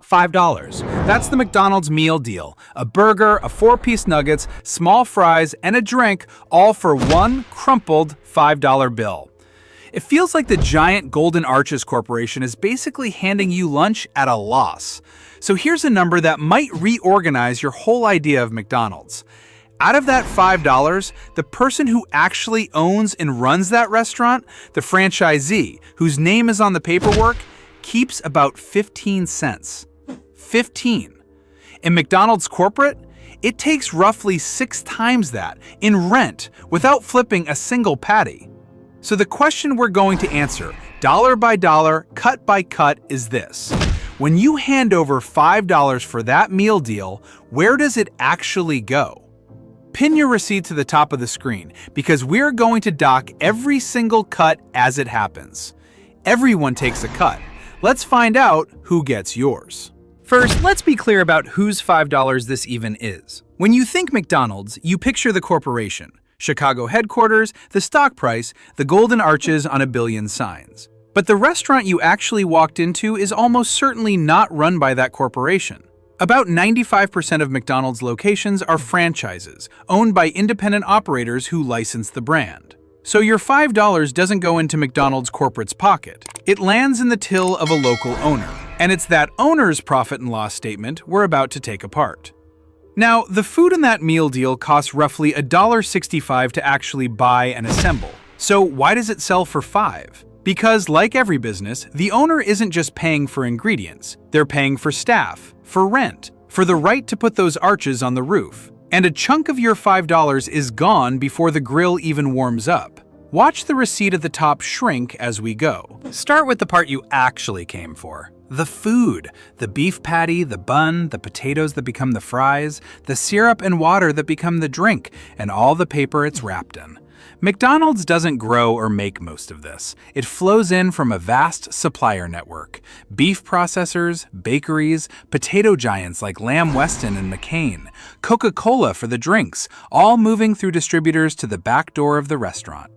$5. That's the McDonald's meal deal. A burger, a 4-piece nuggets, small fries, and a drink, all for one crumpled $5 bill. It feels like the giant Golden Arches Corporation is basically handing you lunch at a loss. So here's a number that might reorganize your whole idea of McDonald's. Out of that $5, the person who actually owns and runs that restaurant, the franchisee, whose name is on the paperwork, keeps about 15 cents. 15. In McDonald's corporate, it takes roughly 6 times that in rent without flipping a single patty. So the question we're going to answer, dollar by dollar, cut by cut, is this. When you hand over $5 for that meal deal, where does it actually go? Pin your receipt to the top of the screen because we're going to dock every single cut as it happens. Everyone takes a cut. Let's find out who gets yours. First, let's be clear about whose $5 this even is. When you think McDonald's, you picture the corporation, Chicago headquarters, the stock price, the golden arches on a billion signs. But the restaurant you actually walked into is almost certainly not run by that corporation. About 95% of McDonald's locations are franchises, owned by independent operators who license the brand. So your $5 doesn't go into McDonald's corporate's pocket. It lands in the till of a local owner. And it's that owner's profit and loss statement we're about to take apart. Now, the food in that meal deal costs roughly $1.65 to actually buy and assemble. So why does it sell for $5? Because, like every business, the owner isn't just paying for ingredients. They're paying for staff, for rent, for the right to put those arches on the roof. And a chunk of your $5 is gone before the grill even warms up. Watch the receipt at the top shrink as we go. Start with the part you actually came for. The food. The beef patty, the bun, the potatoes that become the fries, the syrup and water that become the drink, and all the paper it's wrapped in. McDonald's doesn't grow or make most of this. It flows in from a vast supplier network. Beef processors, bakeries, potato giants like Lamb Weston and McCain, Coca-Cola for the drinks, all moving through distributors to the back door of the restaurant.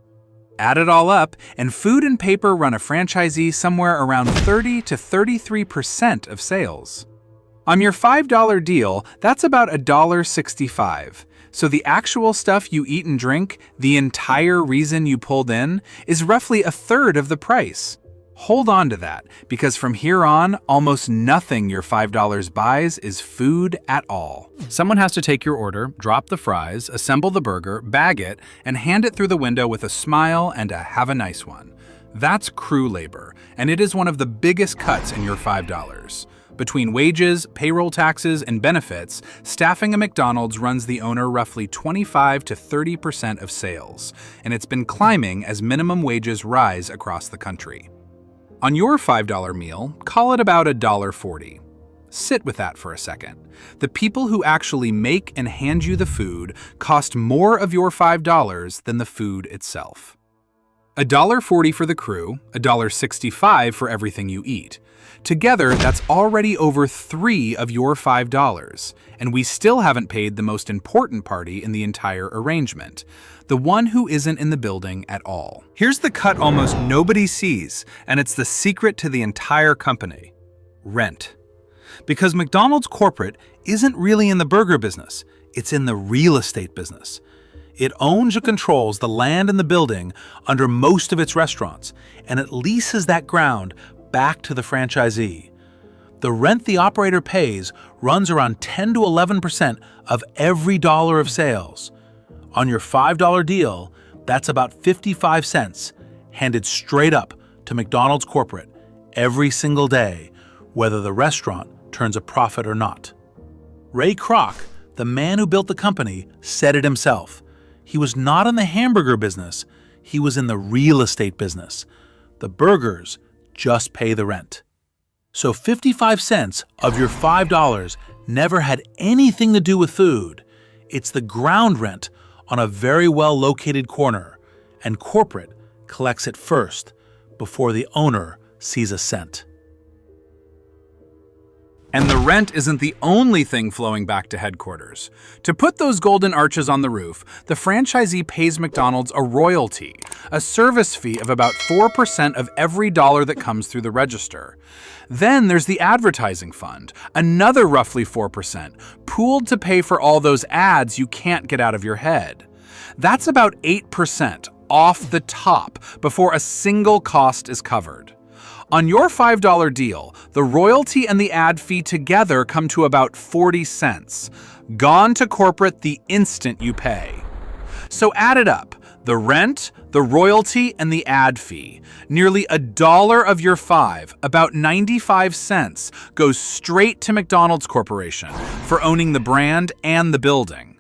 Add it all up, and food and paper run a franchisee somewhere around 30 to 33% of sales. On your $5 deal, that's about $1.65. So the actual stuff you eat and drink, the entire reason you pulled in, is roughly a third of the price. Hold on to that, because from here on, almost nothing your $5 buys is food at all. Someone has to take your order, drop the fries, assemble the burger, bag it, and hand it through the window with a smile and a "have a nice one." That's crew labor, and it is one of the biggest cuts in your $5. Between wages, payroll taxes, and benefits, staffing a McDonald's runs the owner roughly 25 to 30% of sales, and it's been climbing as minimum wages rise across the country. On your $5 meal, call it about $1.40. Sit with that for a second. The people who actually make and hand you the food cost more of your $5 than the food itself. $1.40 for the crew, $1.65 for everything you eat. Together, that's already over 3 of your $5, and we still haven't paid the most important party in the entire arrangement, the one who isn't in the building at all. Here's the cut almost nobody sees, and it's the secret to the entire company: rent. Because McDonald's corporate isn't really in the burger business, it's in the real estate business. It owns or controls the land and the building under most of its restaurants, and it leases that ground back to the franchisee. The rent the operator pays runs around 10 to 11% of every dollar of sales. On your $5 deal, that's about 55 cents handed straight up to McDonald's corporate every single day, whether the restaurant turns a profit or not. Ray Kroc, the man who built the company, said it himself. He was not in the hamburger business, he was in the real estate business. The burgers just pay the rent. So 55 cents of your $5 never had anything to do with food. It's the ground rent on a very well-located corner, and corporate collects it first before the owner sees a cent. And the rent isn't the only thing flowing back to headquarters. To put those golden arches on the roof, the franchisee pays McDonald's a royalty, a service fee of about 4% of every dollar that comes through the register. Then there's the advertising fund, another roughly 4%, pooled to pay for all those ads you can't get out of your head. That's about 8% off the top before a single cost is covered. On your $5 deal, the royalty and the ad fee together come to about 40 cents, gone to corporate the instant you pay. So add it up, the rent, the royalty, and the ad fee. Nearly $1 of your $5, about 95 cents, goes straight to McDonald's Corporation for owning the brand and the building.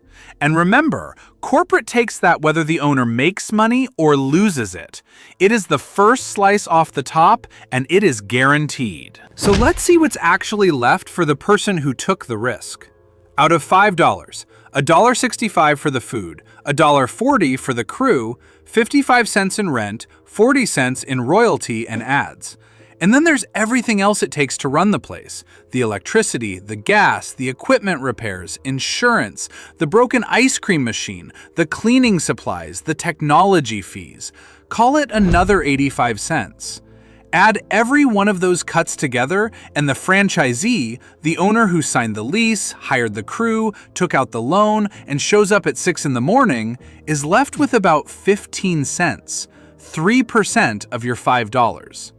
And remember, corporate takes that whether the owner makes money or loses it. It is the first slice off the top, and it is guaranteed. So let's see what's actually left for the person who took the risk. Out of $5, $1.65 for the food, $1.40 for the crew, 55 cents in rent, 40 cents in royalty and ads. And then there's everything else it takes to run the place. The electricity, the gas, the equipment repairs, insurance, the broken ice cream machine, the cleaning supplies, the technology fees. Call it another 85 cents. Add every one of those cuts together, and the franchisee, the owner who signed the lease, hired the crew, took out the loan, and shows up at 6 in the morning, is left with about 15 cents, 3% of your $5.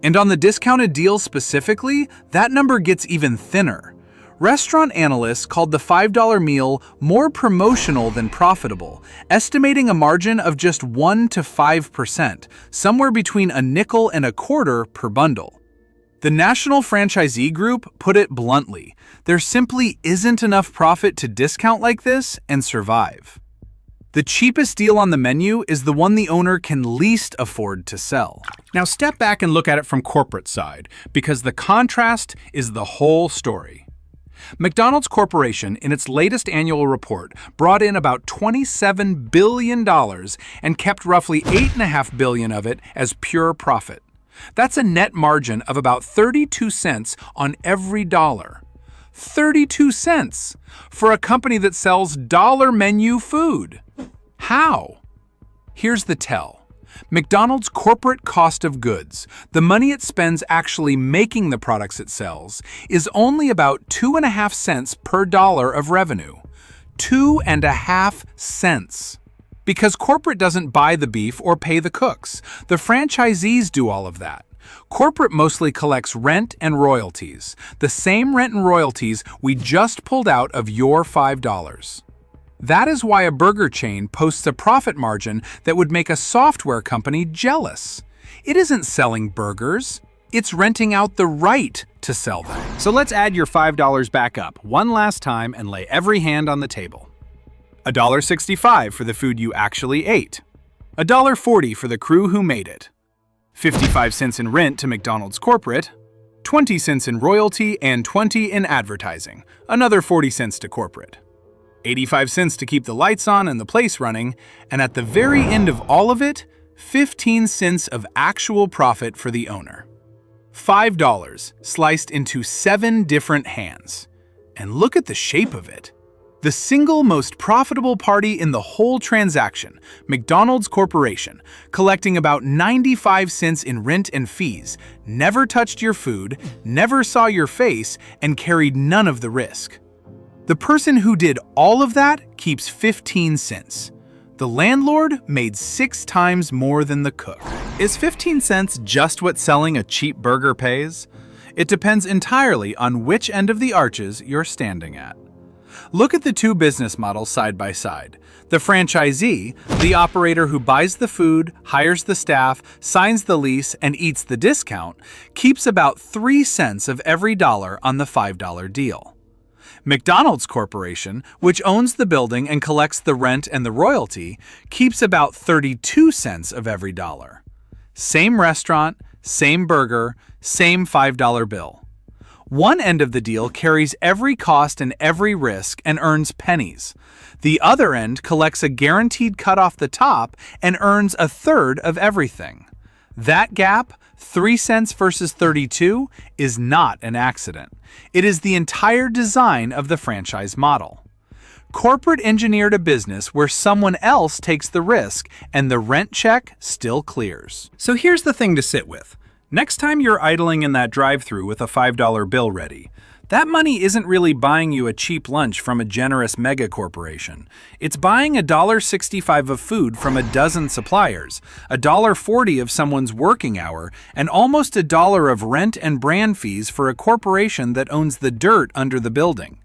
And on the discounted deal specifically, that number gets even thinner. Restaurant analysts called the $5 meal more promotional than profitable, estimating a margin of just 1 to 5%, somewhere between a nickel and a quarter per bundle. The National Franchisee Group put it bluntly, there simply isn't enough profit to discount like this and survive. The cheapest deal on the menu is the one the owner can least afford to sell. Now step back and look at it from corporate side, because the contrast is the whole story. McDonald's Corporation, in its latest annual report, brought in about $27 billion and kept roughly $8.5 billion of it as pure profit. That's a net margin of about 32 cents on every dollar. 32 cents for a company that sells dollar menu food. How? Here's the tell. McDonald's corporate cost of goods, the money it spends actually making the products it sells, is only about 2.5 cents per dollar of revenue. 2.5 cents. Because corporate doesn't buy the beef or pay the cooks. The franchisees do all of that. Corporate mostly collects rent and royalties, the same rent and royalties we just pulled out of your $5. That is why a burger chain posts a profit margin that would make a software company jealous. It isn't selling burgers, it's renting out the right to sell them. So let's add your $5 back up one last time and lay every hand on the table. $1.65 for the food you actually ate. $1.40 for the crew who made it. 55 cents in rent to McDonald's corporate, 20 cents in royalty, and 20 in advertising, another 40 cents to corporate. 85 cents to keep the lights on and the place running, and at the very end of all of it, 15 cents of actual profit for the owner. $5 sliced into 7 different hands. And look at the shape of it. The single most profitable party in the whole transaction, McDonald's Corporation, collecting about 95 cents in rent and fees, never touched your food, never saw your face, and carried none of the risk. The person who did all of that keeps 15 cents. The landlord made 6 times more than the cook. Is 15 cents just what selling a cheap burger pays? It depends entirely on which end of the arches you're standing at. Look at the two business models side by side. The franchisee, the operator who buys the food, hires the staff, signs the lease, and eats the discount, keeps about 3 cents of every dollar on the $5 deal. McDonald's Corporation, which owns the building and collects the rent and the royalty, keeps about 32 cents of every dollar. Same restaurant, same burger, same $5 bill. One end of the deal carries every cost and every risk and earns pennies. The other end collects a guaranteed cut off the top and earns a third of everything. That gap, 3 cents versus 32, is not an accident. It is the entire design of the franchise model. Corporate engineered a business where someone else takes the risk and the rent check still clears. So here's the thing to sit with. Next time you're idling in that drive-thru with a $5 bill ready, that money isn't really buying you a cheap lunch from a generous mega corporation. It's buying $1.65 of food from a dozen suppliers, $1.40 of someone's working hour, and almost $1 of rent and brand fees for a corporation that owns the dirt under the building.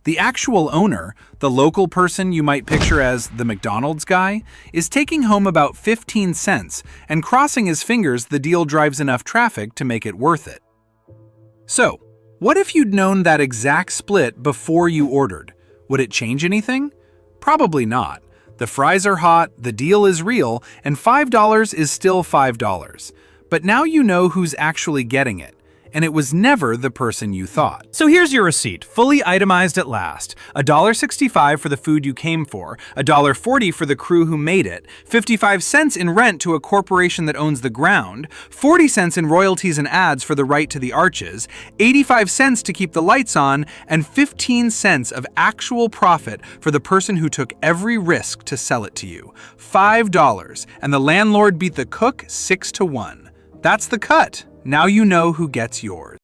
The actual owner, the local person you might picture as the McDonald's guy, is taking home about 15 cents and crossing his fingers the deal drives enough traffic to make it worth it. So, what if you'd known that exact split before you ordered? Would it change anything? Probably not. The fries are hot, the deal is real, and $5 is still $5. But now you know who's actually getting it. And it was never the person you thought. So here's your receipt, fully itemized at last. $1.65 for the food you came for, $1.40 for the crew who made it, 55 cents in rent to a corporation that owns the ground, 40 cents in royalties and ads for the right to the arches, 85 cents to keep the lights on, and 15 cents of actual profit for the person who took every risk to sell it to you. $5, and the landlord beat the cook 6-1. That's the cut. Now you know who gets yours.